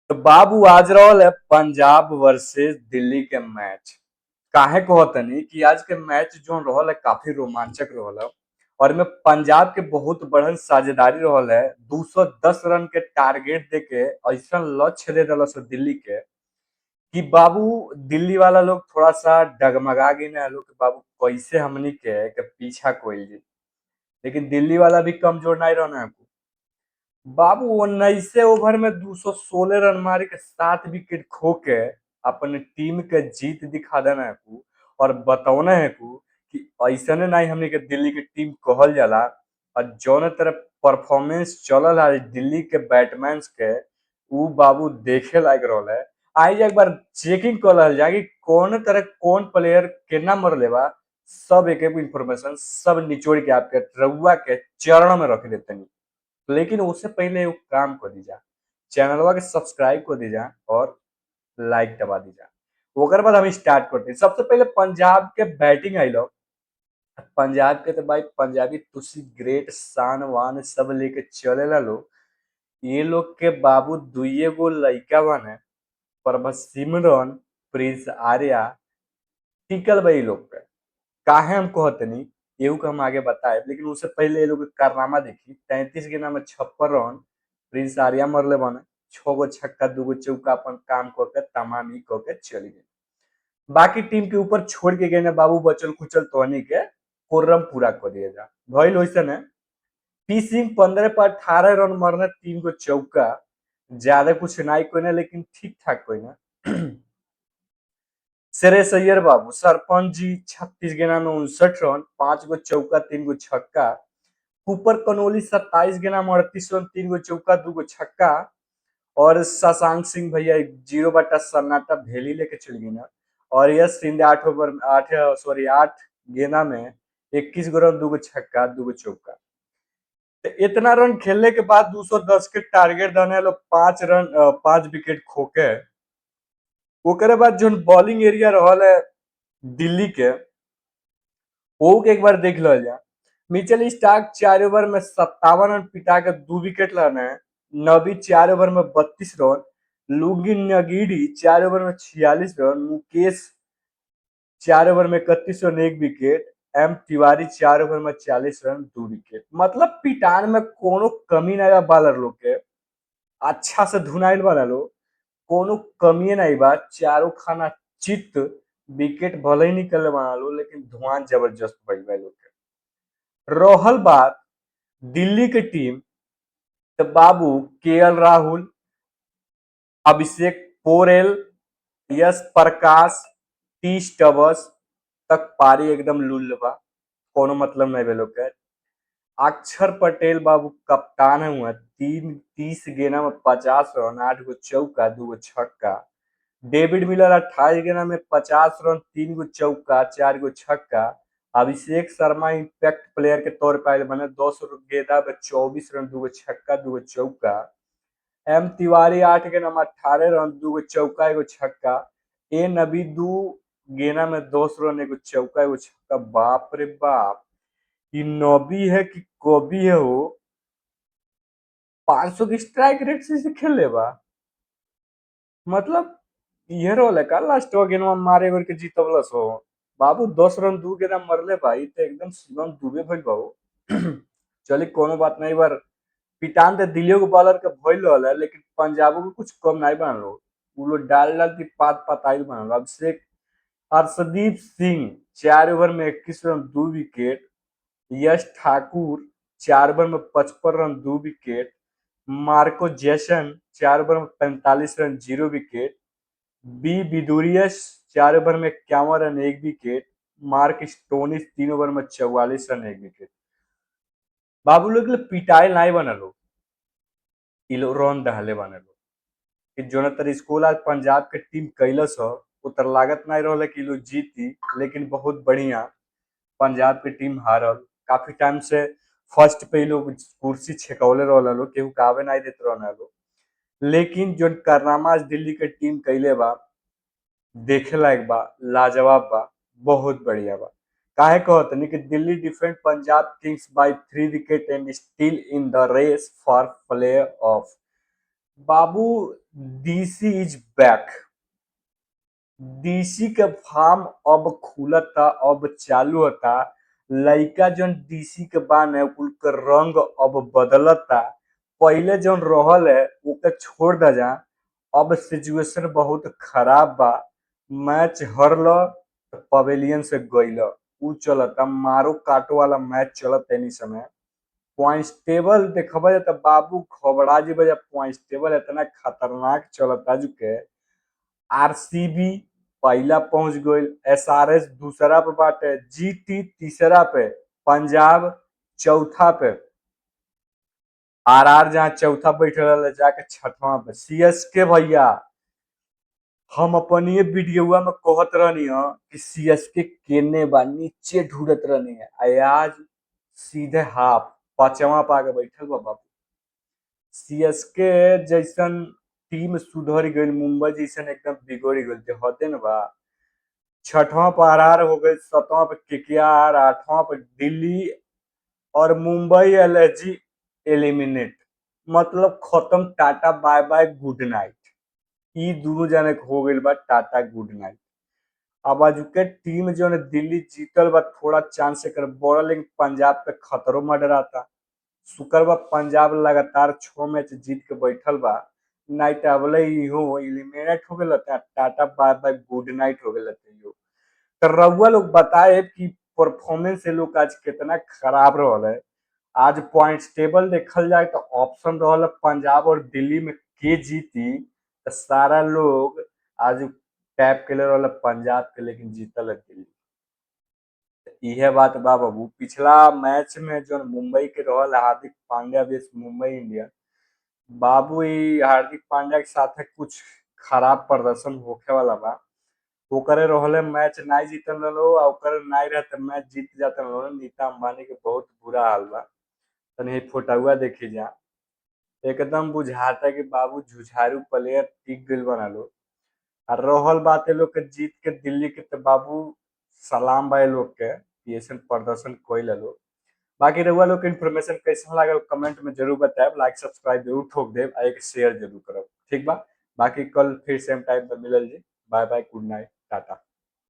तो बाबू आज रहल है पंजाब वर्सेस दिल्ली के मैच। काहे को तनी कि आज के मैच जो रहल है काफी रोमांचक रहल है। और में पंजाब के बहुत बड़न साझेदारी रहल है 210 रन के टारगेट देके ऐसा लक्ष्य दे दिल दिल्ली के कि बाबू दिल्ली वाला लोग थोड़ा सा डगमगा गई ना लोग कि बाबू कैसे हमनी के पीछा कोई। लेकिन दिल्ली वाला भी कमजोर नहीं रहना है। बाबू 19 ओवर में 216 रन मारे के 7 विकेट खो के अपने टीम के जीत दिखा देना है कु। और बतौना है कु कि ऐसने नहीं हमने के दिल्ली के टीम कहल जाला। और जौन तरह परफॉर्मेंस चलल है दिल्ली के बैट्समैन के उ बाबू देखे लायक रहल है। आई एक बार चेकिंग कर जाए कि कौन तरह कौन प्लेयर केना मरले बा। सब एक एक इन्फॉर्मेशन सब निचोड़ के आपके रउआ के चरण में रख देते हैं। लेकिन उससे पहले एक काम कर दीजा, चैनलवा के सब्सक्राइब कर दीजा और लाइक दबा दीजा। ओकर बाद हम स्टार्ट करते हैं। सबसे पहले पंजाब के बैटिंग आई लो। पंजाब के तो भाई पंजाबी तुसी ग्रेट शान वान सब लेके चलेला लोग। ये लोग के बाबू दुइये गो लइका बने पर बस सिमरन प्रिंस आर्या टिकल बा लोग पे। काहे हम कहतनी एहू के हम आगे बताए, लेकिन उससे पहले ये लोग के कारनामा देखी। 33 गेंद में 56 रन प्रिंस आर्या मरले बने। 6 गो छक्का 2 गो चौका अपन काम करके तमामी करके चली गई। बाकी टीम के ऊपर छोड़ के गए बाबू बचल कुचल तोहनी के कोर्रम पूरा कर दिया जा भइल वैसे है। पी सिंह 15 पर 18 रन मरने 3 गो चौका। ज्यादा कुछ नहीं कोई लेकिन ठीक ठाक कोई ना। श्रेयस अय्यर बाबू सरपंच जी 36 गेंद में 59 रन 5 गो चौका 3 गो छक्का। कुपर कनोली 27 गेंद में 38 रन 3 गो चौका 2 गो छक्का। और शशांक सिंह भैया 0 बटा सन्नाटा भेली लेके चल गई ना। और यश शिंदे 8 ओवर में 8 गेंदा में 21 गो रन 2 गो छक्का 2 गो चौका। तो इतना रन खेलने के बाद 210 के टारगेट देने लोग 5 रन 5 विकेट खोके। ओकरे बाद जो बॉलिंग एरिया रहल है दिल्ली के वो के एक बार देख लो जा। मिचेल स्टार्क 4 ओवर में 57 रन पिटा के 2 विकेट लेना है। नबी 4 ओवर में 32 रन। लुंगी नगीडी 4 ओवर में 46 रन। मुकेश 4 ओवर में 31 रन 1 विकेट। एम तिवारी 4 ओवर में 40 रन 2 विकेट। मतलब पिटान में कोनो कमी नहीं बालर लोग के। अच्छा से धुनाइल वाला लोग कोनो कमी नहीं बा। चारों खाना चित्त विकेट भले ही निकले बना लो लेकिन धुआं जबरदस्त भइल बा लोग के। रहल बात दिल्ली के टीम तो बाबू KL Rahul Abhishek Porel Yes Prakash T स्टबस तक पारी एकदम लुल बा। कोनो मतलब नहीं लोग के। अक्षर पटेल बाबू कप्तान हुआ 30 गेंद में 50 रन 8 गो चौका 2 गो छक्का। डेविड मिलर 28 गेंद में 50 रन 3 गो चौका 4 गो छक्का। अभिषेक शर्मा इम्पैक्ट प्लेयर के तौर पर बने 10 गेंदा में 24 रन 2 गो छक्का 2 गो चौका। एम तिवारी 8 गेंद में 18 रन 2 गो चौका 1 गो छक्का। ए नबी 2 गेंदा में 10 रन 1 गो चौका 1 गो छक्का। बाप रे बाप ये नबी है कि कवि है वो। 500 की स्ट्राइक रेट से खेले बा। मतलब ये रोल है का लास्ट गेंद मारे करके जीतवलस हो। बाबू 10 रन 2 गेंद मरले भाई तो एकदम शिवम दुबे भइल बाबू। चलिए कोनो बात नहीं बार पिटान तो दिल्ली के बॉलर के भइल रहल है लेकिन पंजाबो के कुछ कम नहीं बन लो। वो लोग डाल डाल की पात पताई बन लो। अभिषेक हर्षदीप सिंह 4 ओवर में 21 रन 2 विकेट। यश ठाकुर 4 ओवर में 55 रन 2 विकेट। मार्को जैसन 4 ओवर में 45 रन 0 विकेट। बी विदुरियस 4 ओवर में 51 रन 1 विकेट। मार्क स्टोनिस 3 ओवर में 44 रन 1 विकेट। बाबू लोग पिटाई नहीं बना लो ये लोग रन दहले बने लो कि जो तर स्कूल आज पंजाब के टीम कैलस हो उतर लागत नहीं रहा कि लोग जीती। लेकिन बहुत बढ़िया पंजाब की टीम हारल। काफी टाइम से फर्स्ट पे ही लोग कुर्सी छेकौले रहल लोग केहू के आवे नहीं देते रहना लोग। लेकिन जो कारनामा आज दिल्ली के टीम कैले बा देखे लायक बा लाजवाब बा बहुत बढ़िया बा। काहे कहतनी कि Delhi defend Punjab Kings by 3 wicket and still in the race for playoff. बाबू डीसी इज बैक। डीसी के फार्म अब खुलता, अब चालू होता। लइका जौन डीसी के बाने कुल के रंग अब बदलता। पहिले जौन रहल है ओके छोड़ द जा। अब सिचुएशन बहुत खराब बा। मैच हरल तो पवेलियन से गइल, उ चलता। मारो काटो वाला मैच चलत एनी समय। पॉइंट्स टेबल देखबे त बाबू घबरा जेबे जब पॉइंट्स टेबल इतना खतरनाक चलता के। आरसीबी पहला पहुंच गईल, एसआरएच दूसरा पे बाटे, जीटी तीसरा पे, पंजाब चौथा पे, आरआर जहां चौथा बैठे रहल जाके छठवां पे, सीएसके भैया हम अपनी वीडियोवा में कहत रहनी ह कि सीएसके केने बा, नीचे ढूंढत रहनी है। आज सीधे हाफ पांचवा पे आके बैठल बा बाबू। सीएसके जैसन टीम सुधर गईल, मुंबई जैसन एकदम बिगड़ गईल, हदे न बा। छठवां पर आरआर हो गई, सातवां पे केकेआर, आठवां पे दिल्ली और मुंबई एलएसजी एलिमिनेट। मतलब खत्म, tata bye bye good night. ई दोनों जाने के हो गईल बा टाटा गुड नाइट। अब आज के टीम जो है दिल्ली जीतल बा, थोड़ा चांस एकर बढ़ल, लेकिन पंजाब पे खतरो मंडराता। शुक्रवार पंजाब लगातार 6 मैच जीत के बैठल बा। नाइट अबले इहो एलिमिनेट हो गेल, tata bye bye good night हो गेल। तो रउआ लोग बताए कि परफॉर्मेंस ये लोग आज कितना खराब रहल है। आज पॉइंट्स टेबल देखल जाए तो ऑप्शन रहल है पंजाब और दिल्ली में के जीती। तो सारा लोग आज टैप के ले रहल है पंजाब के, लेकिन जीतल है दिल्ली। इहे बात बा बाबू। पिछला मैच में जो मुंबई के रहल हार्दिक पांड्या वर्सेस मुंबई इंडियंस, बाबू ई हार्दिक पांड्या के साथ कुछ खराब प्रदर्शन होखे वाला बा। ओकरे रहले मैच नाई जीतल रहलो, आ ओकरे नाई रहते मैच जीत जाते रहलो। नीता अंबानी के बहुत बुरा हाल बा। तनी फोटोवा देखी जा, एकदम बुझाता कि बाबू झुझारू प्लेयर टिक गइल बना लो। और रहल बात लोग के जीत के दिल्ली के, तो बाबू सलाम बा लोग के कि ऐसन प्रदर्शन कइल लो। बाकी रउआ लोग के इन्फॉर्मेशन कैसन लागल कमेंट में जरूर बताएब। लाइक सब्सक्राइब जरूर ठोक देब, आ एक शेयर जरूर करब। ठीक बा। बाकी कल फिर सेम टाइम पे मिलल जी। Bye bye, good night, Tata.